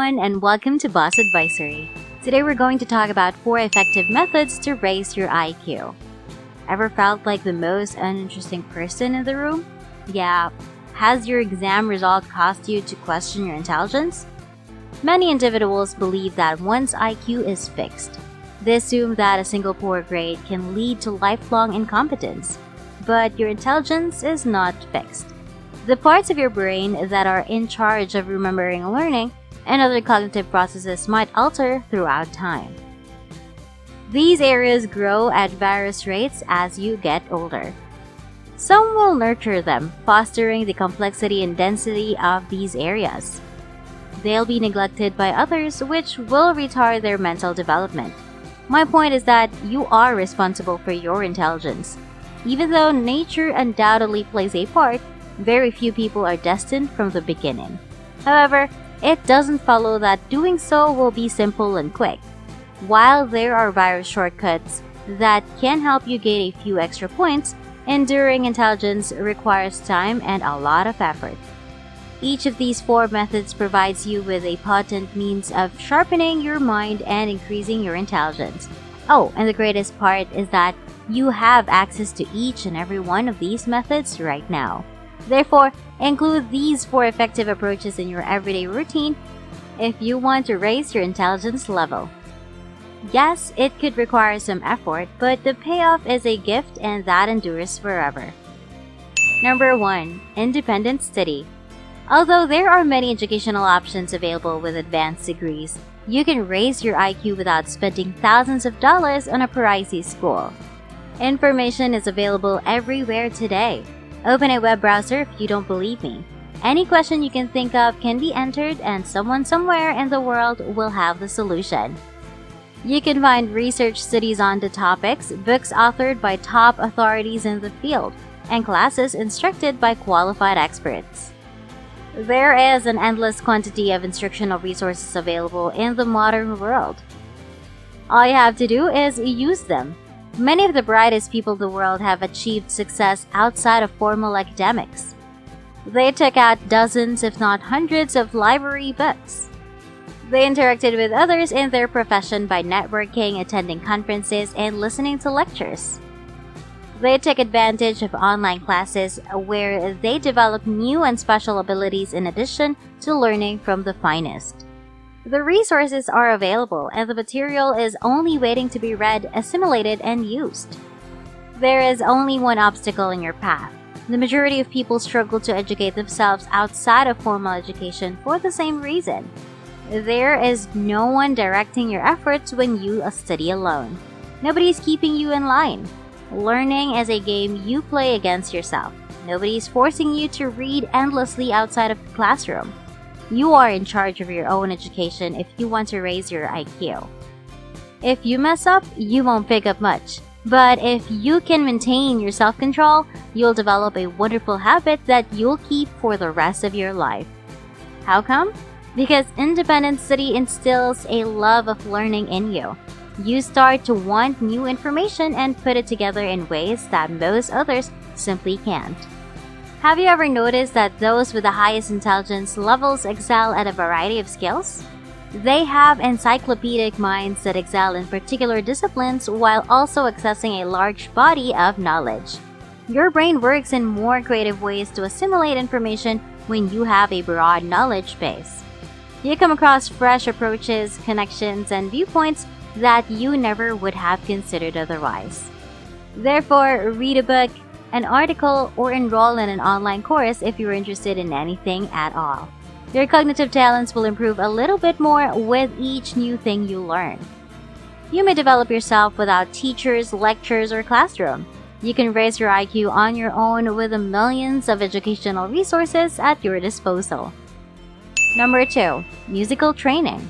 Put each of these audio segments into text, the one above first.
everyone, and welcome to Boss Advisory. Today we're going to talk about 4 effective methods to raise your IQ. Ever felt like the most uninteresting person in the room? Yeah. Has your exam result caused you to question your intelligence? Many individuals believe that one's IQ is fixed. They assume that a single poor grade can lead to lifelong incompetence. But your intelligence is not fixed. The parts of your brain that are in charge of remembering and learning and other cognitive processes might alter throughout time. These areas grow at various rates as you get older. Some will nurture them, fostering the complexity and density of these areas. They'll be neglected by others, which will retard their mental development. My point is that you are responsible for your intelligence. Even though nature undoubtedly plays a part, very few people are destined from the beginning. However, it doesn't follow that doing so will be simple and quick. While there are various shortcuts that can help you gain a few extra points, enduring intelligence requires time and a lot of effort. Each of these 4 methods provides you with a potent means of sharpening your mind and increasing your intelligence. Oh, and the greatest part is that you have access to each and every one of these methods right now. Therefore, include these 4 effective approaches in your everyday routine if you want to raise your intelligence level. Yes, it could require some effort, but the payoff is a gift and that endures forever. Number 1. Independent study. Although there are many educational options available with advanced degrees, you can raise your IQ without spending thousands of dollars on a pricey school. Information is available everywhere today. Open a web browser if you don't believe me. Any question you can think of can be entered and someone somewhere in the world will have the solution. You can find research studies on the topics, books authored by top authorities in the field, and classes instructed by qualified experts. There is an endless quantity of instructional resources available in the modern world. All you have to do is use them. Many of the brightest people in the world have achieved success outside of formal academics. They took out dozens, if not hundreds, of library books. They interacted with others in their profession by networking, attending conferences, and listening to lectures. They took advantage of online classes where they developed new and special abilities in addition to learning from the finest. The resources are available and the material is only waiting to be read, assimilated, and used. There is only one obstacle in your path. The majority of people struggle to educate themselves outside of formal education for the same reason. There is no one directing your efforts when you study alone. Nobody is keeping you in line. Learning is a game you play against yourself. Nobody is forcing you to read endlessly outside of the classroom. You are in charge of your own education if you want to raise your IQ. If you mess up, you won't pick up much. But if you can maintain your self-control, you'll develop a wonderful habit that you'll keep for the rest of your life. How come? Because independent study instills a love of learning in you. You start to want new information and put it together in ways that most others simply can't. Have you ever noticed that those with the highest intelligence levels excel at a variety of skills? They have encyclopedic minds that excel in particular disciplines while also accessing a large body of knowledge. Your brain works in more creative ways to assimilate information when you have a broad knowledge base. You come across fresh approaches, connections, and viewpoints that you never would have considered otherwise. Therefore, read a book, an article, or enroll in an online course if you're interested in anything at all. Your cognitive talents will improve a little bit more with each new thing you learn. You may develop yourself without teachers, lectures, or classroom. You can raise your IQ on your own with the millions of educational resources at your disposal. Number 2. Musical training.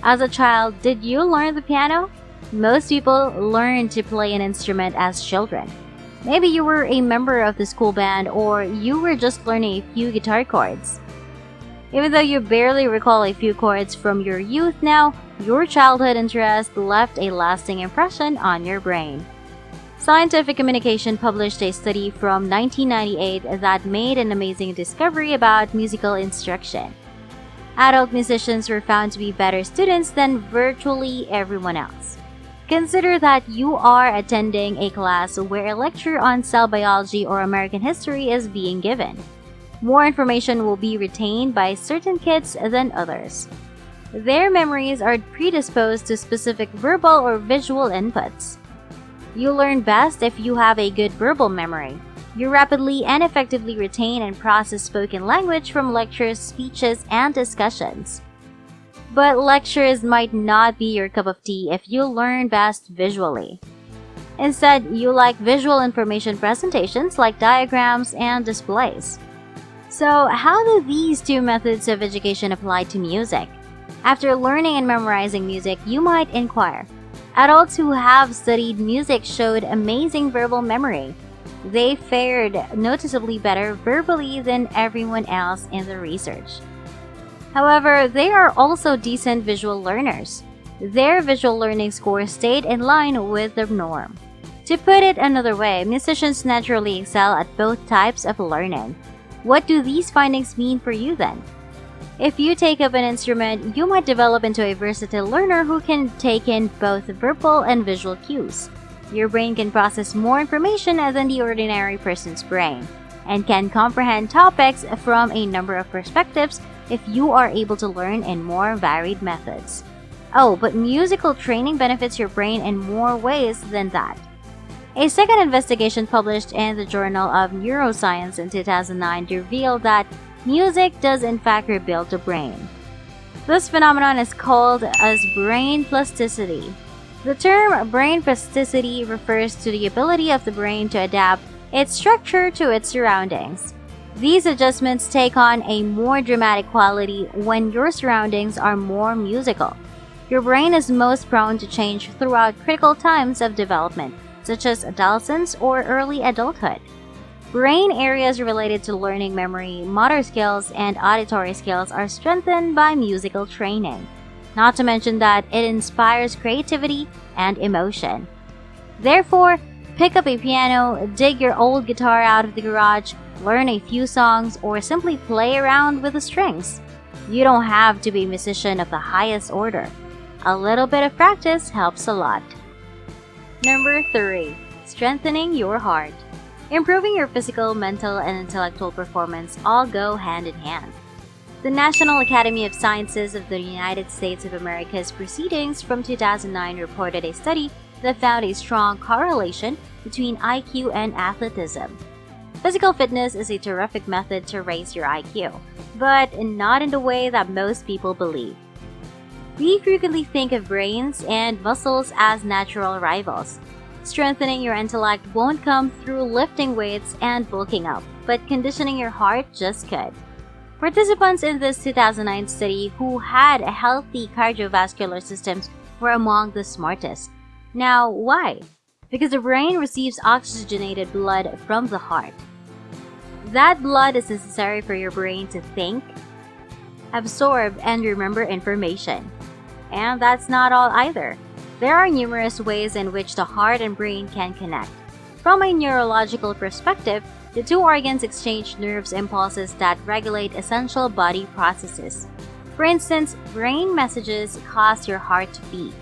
As a child, did you learn the piano? Most people learn to play an instrument as children. Maybe you were a member of the school band or you were just learning a few guitar chords. Even though you barely recall a few chords from your youth now, your childhood interest left a lasting impression on your brain. Scientific Communication published a study from 1998 that made an amazing discovery about musical instruction. Adult musicians were found to be better students than virtually everyone else. Consider that you are attending a class where a lecture on cell biology or American history is being given. More information will be retained by certain kids than others. Their memories are predisposed to specific verbal or visual inputs. You learn best if you have a good verbal memory. You rapidly and effectively retain and process spoken language from lectures, speeches, and discussions. But lectures might not be your cup of tea if you learn best visually. Instead, you like visual information presentations like diagrams and displays. So, how do these two methods of education apply to music? After learning and memorizing music, you might inquire. Adults who have studied music showed amazing verbal memory. They fared noticeably better verbally than everyone else in the research. However, they are also decent visual learners. Their visual learning score stayed in line with the norm. To put it another way, musicians naturally excel at both types of learning. What do these findings mean for you then? If you take up an instrument, you might develop into a versatile learner who can take in both verbal and visual cues. Your brain can process more information than the ordinary person's brain, and can comprehend topics from a number of perspectives if you are able to learn in more varied methods. Oh, but musical training benefits your brain in more ways than that. A second investigation published in the Journal of Neuroscience in 2009 revealed that music does in fact rebuild the brain. This phenomenon is called as brain plasticity. The term brain plasticity refers to the ability of the brain to adapt its structure to its surroundings. These adjustments take on a more dramatic quality when your surroundings are more musical. Your brain is most prone to change throughout critical times of development, such as adolescence or early adulthood. Brain areas related to learning, memory, motor skills, and auditory skills are strengthened by musical training. Not to mention that it inspires creativity and emotion. Therefore, pick up a piano, dig your old guitar out of the garage, learn a few songs, or simply play around with the strings. You don't have to be a musician of the highest order. A little bit of practice helps a lot. Number 3. Strengthening your heart. Improving your physical, mental, and intellectual performance all go hand in hand. The National Academy of Sciences of the United States of America's proceedings from 2009 reported a study that found a strong correlation between IQ and athleticism. Physical fitness is a terrific method to raise your IQ, but not in the way that most people believe. We frequently think of brains and muscles as natural rivals. Strengthening your intellect won't come through lifting weights and bulking up, but conditioning your heart just could. Participants in this 2009 study who had healthy cardiovascular systems were among the smartest. Now, why? Because the brain receives oxygenated blood from the heart. That blood is necessary for your brain to think, absorb, and remember information. And that's not all either. There are numerous ways in which the heart and brain can connect. From a neurological perspective, the two organs exchange nerves impulses that regulate essential body processes. For instance, brain messages cause your heart to beat.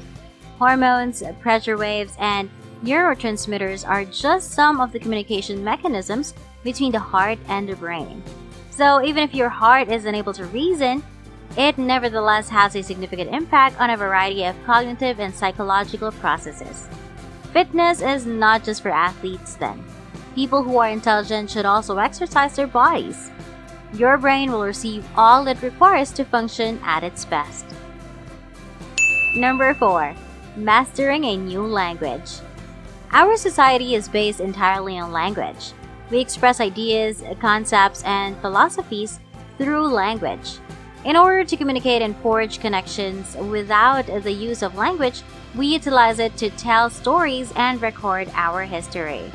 Hormones, pressure waves, and neurotransmitters are just some of the communication mechanisms between the heart and the brain. So even if your heart is unable to reason, it nevertheless has a significant impact on a variety of cognitive and psychological processes. Fitness is not just for athletes then. People who are intelligent should also exercise their bodies. Your brain will receive all it requires to function at its best. Number 4. Mastering a new language. Our society is based entirely on language. We express ideas, concepts, and philosophies through language. In order to communicate and forge connections without the use of language, we utilize it to tell stories and record our history.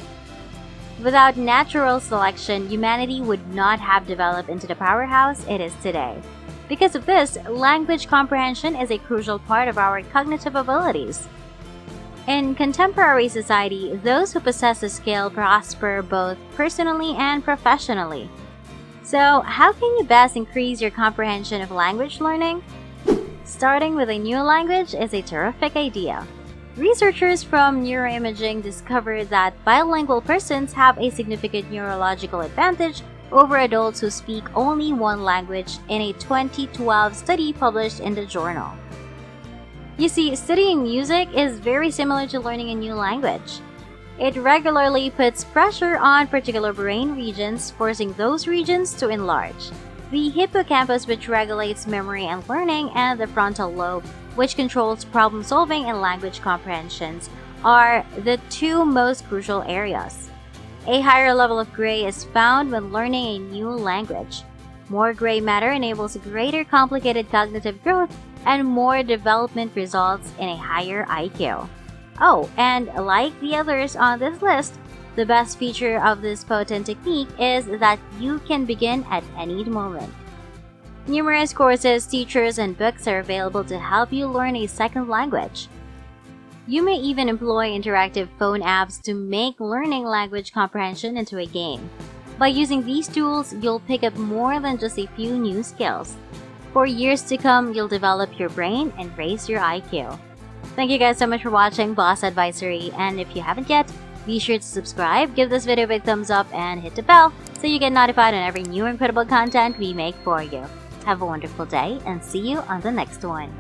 Without natural selection, humanity would not have developed into the powerhouse it is today. Because of this, language comprehension is a crucial part of our cognitive abilities. In contemporary society, those who possess the skill prosper both personally and professionally. So, how can you best increase your comprehension of language learning? Starting with a new language is a terrific idea. Researchers from neuroimaging discovered that bilingual persons have a significant neurological advantage over adults who speak only one language in a 2012 study published in the journal. You see, studying music is very similar to learning a new language. It regularly puts pressure on particular brain regions, forcing those regions to enlarge. The hippocampus, which regulates memory and learning, and the frontal lobe, which controls problem solving and language comprehensions, are the two most crucial areas. A higher level of gray is found when learning a new language. More gray matter enables greater complicated cognitive growth, and more development results in a higher IQ. Oh, and like the others on this list, the best feature of this potent technique is that you can begin at any moment. Numerous courses, teachers, and books are available to help you learn a second language. You may even employ interactive phone apps to make learning language comprehension into a game. By using these tools, you'll pick up more than just a few new skills. For years to come, you'll develop your brain and raise your IQ. Thank you guys so much for watching Boss Advisory, and if you haven't yet, be sure to subscribe, give this video a big thumbs up, and hit the bell so you get notified on every new incredible content we make for you. Have a wonderful day, and see you on the next one.